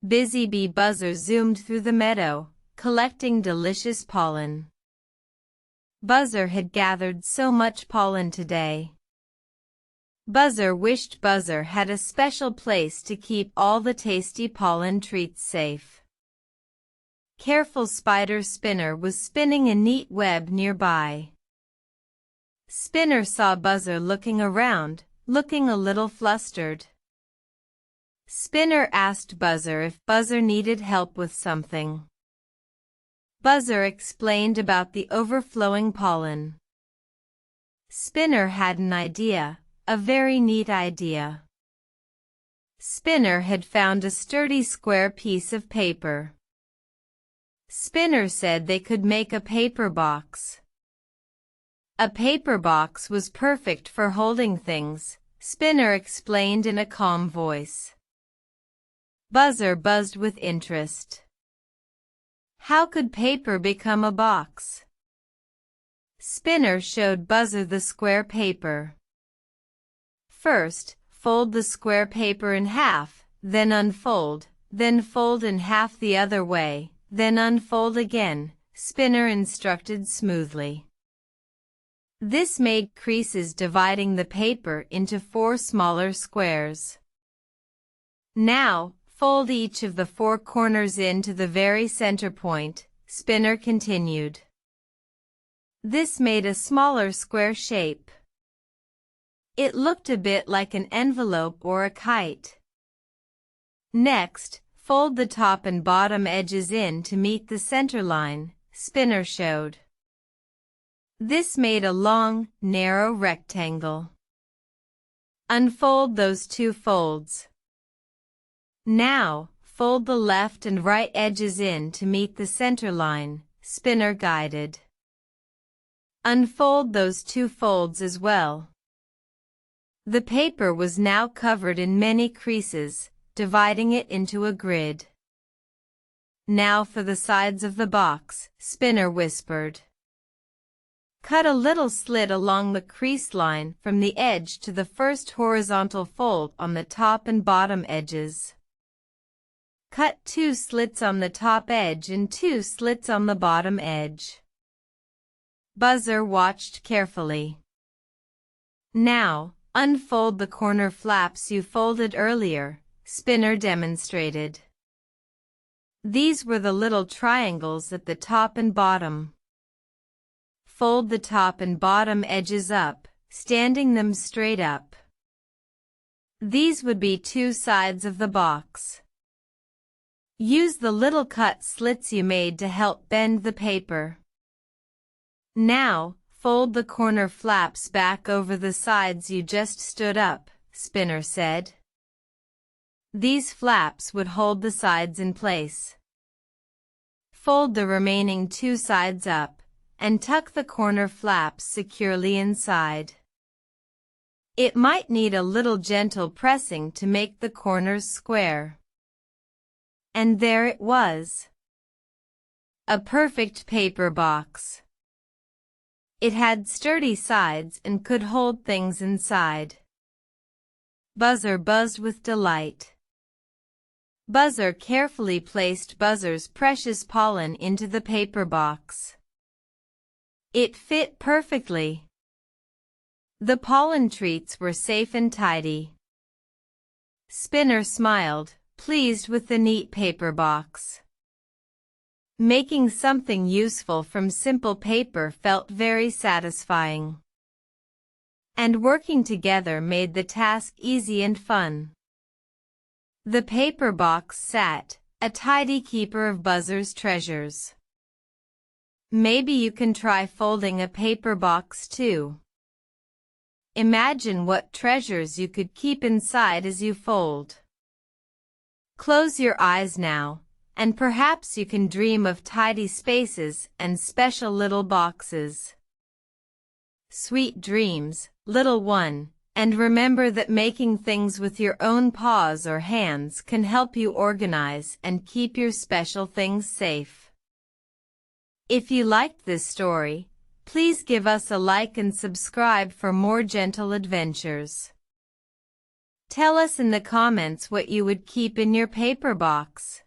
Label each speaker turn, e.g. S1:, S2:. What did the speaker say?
S1: Busy bee Buzzer zoomed through the meadow, collecting delicious pollen. Buzzer had gathered so much pollen today. Buzzer wished Buzzer had a special place to keep all the tasty pollen treats safe. Careful Spider Spinner was spinning a neat web nearby. Spinner saw Buzzer looking around, looking a little flustered. Spinner asked Buzzer if Buzzer needed help with something. Buzzer explained about the overflowing pollen. Spinner had an idea, a very neat idea. Spinner had found a sturdy square piece of paper. Spinner said they could make a paper box. A paper box was perfect for holding things, Spinner explained in a calm voice. Buzzer buzzed with interest. How could paper become a box? Spinner showed Buzzer the square paper. First, fold the square paper in half, then unfold, then fold in half the other way, then unfold again, Spinner instructed smoothly. This made creases dividing the paper into 4 smaller squares. Now, fold each of the 4 corners into the very center point, Spinner continued. This made a smaller square shape. It looked a bit like an envelope or a kite. Next, fold the top and bottom edges in to meet the center line, Spinner showed. This made a long, narrow rectangle. Unfold those 2 folds. Now, fold the left and right edges in to meet the center line, Spinner guided. Unfold those 2 folds as well. The paper was now covered in many creases, dividing it into a grid. Now for the sides of the box, Spinner whispered. Cut a little slit along the crease line from the edge to the first horizontal fold on the top and bottom edges. Cut 2 slits on the top edge and 2 slits on the bottom edge. Buzzer watched carefully. Now, unfold the corner flaps you folded earlier, Spinner demonstrated. These were the little triangles at the top and bottom. Fold the top and bottom edges up, standing them straight up. These would be 2 sides of the box. Use the little cut slits you made to help bend the paper. Now, fold the corner flaps back over the sides you just stood up, Spinner said. These flaps would hold the sides in place. Fold the remaining 2 sides up, and tuck the corner flaps securely inside. It might need a little gentle pressing to make the corners square. And there it was. A perfect paper box. It had sturdy sides and could hold things inside. Buzzer buzzed with delight. Buzzer carefully placed Buzzer's precious pollen into the paper box. It fit perfectly. The pollen treats were safe and tidy. Spinner smiled, pleased with the neat paper box. Making something useful from simple paper felt very satisfying. And working together made the task easy and fun. The paper box sat, a tidy keeper of Buzzer's treasures. Maybe you can try folding a paper box too. Imagine what treasures you could keep inside as you fold. Close your eyes now, and perhaps you can dream of tidy spaces and special little boxes. Sweet dreams, little one, and remember that making things with your own paws or hands can help you organize and keep your special things safe. If you liked this story, please give us a like and subscribe for more gentle adventures. Tell us in the comments what you would keep in your paper box.